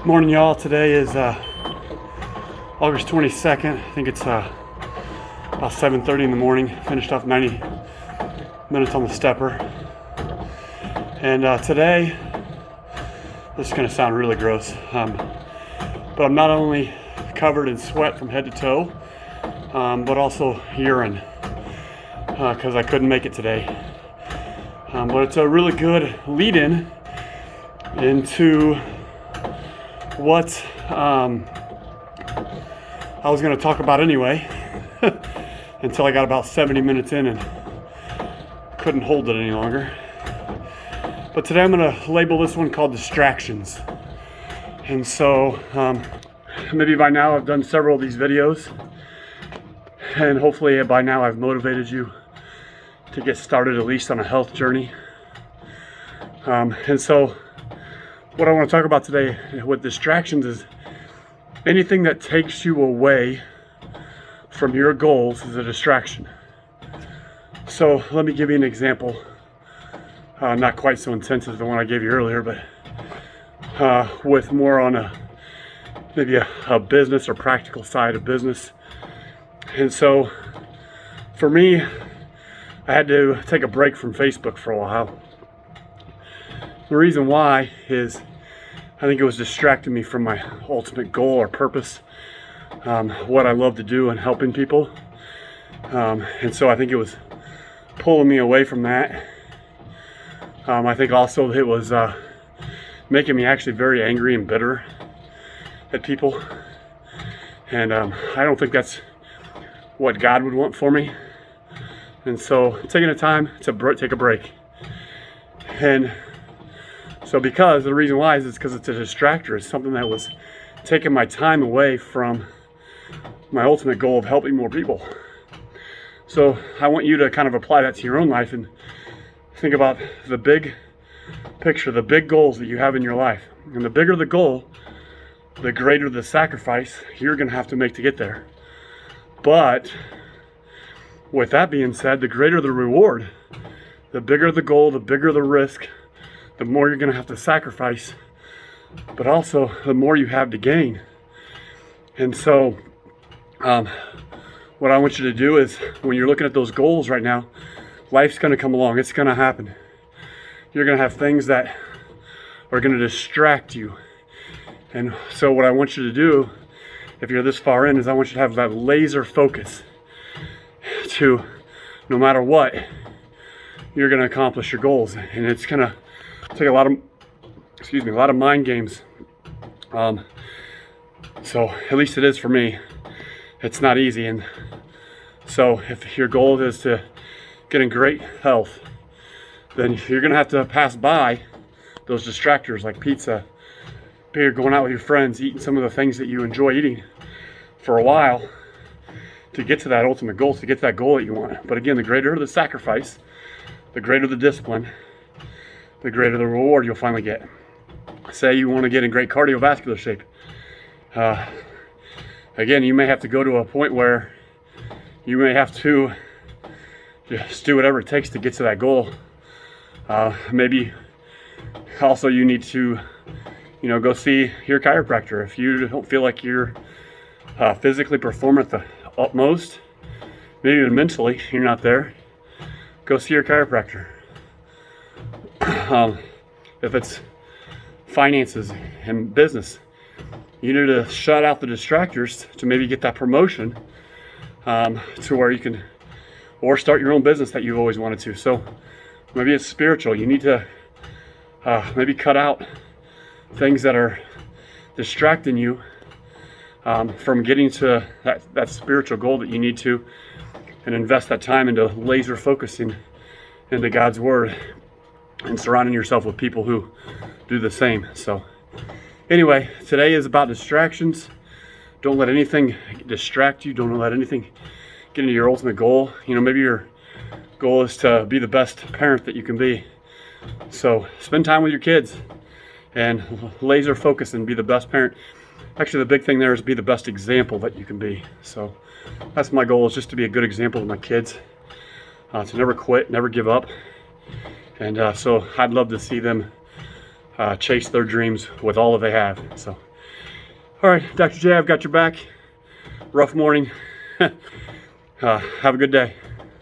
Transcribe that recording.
Morning, y'all. Today is August 22nd. I think it's about 7:30 in the morning. Finished off 90 minutes on the stepper. And today, this is going to sound really gross, but I'm not only covered in sweat from head to toe, but also urine because I couldn't make it today. But it's a really good lead-in into what I was going to talk about anyway until I got about 70 minutes in and couldn't hold it any longer. But today I'm going to label this one called distractions. And so maybe by now I've done several of these videos, and hopefully by now I've motivated you to get started at least on a health journey. And so what I want to talk about today with distractions is anything that takes you away from your goals is a distraction. So let me give you an example, not quite so intense as the one I gave you earlier, but with more on maybe a business or practical side of business. And so for me, I had to take a break from Facebook for a while. The reason why is I think it was distracting me from my ultimate goal or purpose, what I love to do and helping people. And so I think it was pulling me away from that. I think also it was making me actually very angry and bitter at people. And I don't think that's what God would want for me. And so taking the time to take a break. And so because the reason why is because it's a distractor. It's something that was taking my time away from my ultimate goal of helping more people. So I want you to kind of apply that to your own life and think about the big picture, the big goals that you have in your life. And the bigger the goal, the greater the sacrifice you're going to have to make to get there. But with that being said, the greater the reward, the bigger the goal, the bigger the risk, the more you're going to have to sacrifice, but also the more you have to gain. And so what I want you to do is, when you're looking at those goals right now, life's going to come along. It's going to happen. You're going to have things that are going to distract you. And so what I want you to do, if you're this far in, is I want you to have that laser focus to, no matter what, you're going to accomplish your goals. And it's going to take a lot of mind games. So at least it is for me. It's not easy. And so if your goal is to get in great health, then you're going to have to pass by those distractors like pizza, beer, going out with your friends, eating some of the things that you enjoy eating for a while to get to that ultimate goal, to get to that goal that you want. But again, the greater the sacrifice, the greater the discipline, the greater the reward you'll finally get. Say you want to get in great cardiovascular shape. Again, you may have to go to a point where you may have to just do whatever it takes to get to that goal. Maybe also you need to, go see your chiropractor. If you don't feel like you're physically performing at the utmost, maybe even mentally you're not there, go see your chiropractor. If it's finances and business, you need to shut out the distractors to maybe get that promotion to where you can, or start your own business that you've always wanted to. So maybe it's spiritual. You need to maybe cut out things that are distracting you from getting to that spiritual goal that you need to, and invest that time into laser focusing into God's Word and surrounding yourself with people who do the same. So anyway, today is about distractions. Don't let anything distract you. Don't let anything get into your ultimate goal. Maybe your goal is to be the best parent that you can be. So spend time with your kids and laser focus and be the best parent. Actually, the big thing there is be the best example that you can be. So that's my goal, is just to be a good example to my kids, to never quit, never give up. And so I'd love to see them chase their dreams with all that they have. So All right, Dr. J, I've got your back. Rough morning. Have a good day.